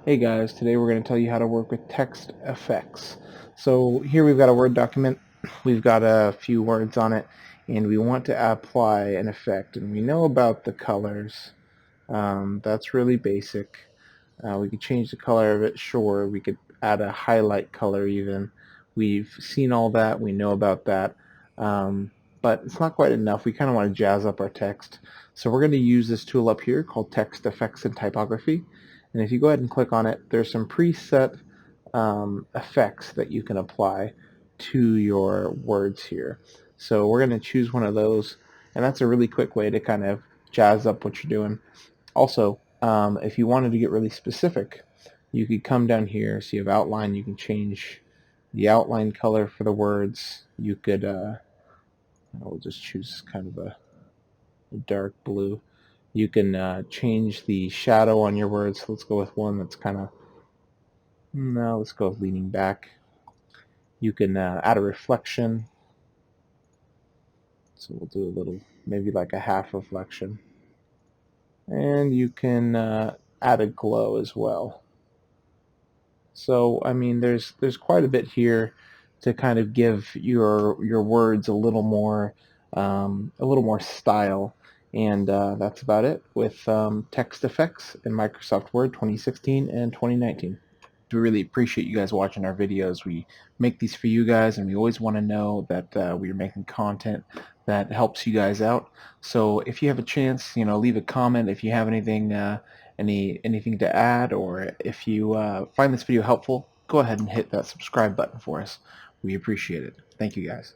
Hey guys, today we're going to tell you how to work with text effects. So here we've got a Word document, we've got a few words on it, and we want to apply an effect. And we know about the colors. That's really basic. We could change the color of it, sure. We could add a highlight color even. We've seen all that, we know about that. But it's not quite enough. We kind of want to jazz up our text. So we're going to use this tool up here called Text Effects and Typography. And if you go ahead and click on it, there's some preset effects that you can apply to your words here. So we're going to choose one of those, and that's a really quick way to kind of jazz up what you're doing. Also, if you wanted to get really specific, you could come down here, so you have outline, you can change the outline color for the words. You could, I'll just choose kind of a dark blue. You can change the shadow on your words. So let's go with one that's kind of, no, let's go with leaning back. You can add a reflection. So we'll do a little, maybe like a half reflection. And you can add a glow as well. So I mean, there's quite a bit here to kind of give your words a little more style, and that's about it with text effects in Microsoft Word 2016 and 2019. We really appreciate you guys watching our videos. We make these for you guys, and we always want to know that we're making content that helps you guys out. So if you have a chance, leave a comment if you have anything to add, or if you find this video helpful, go ahead and hit that subscribe button for us. We appreciate it. Thank you guys.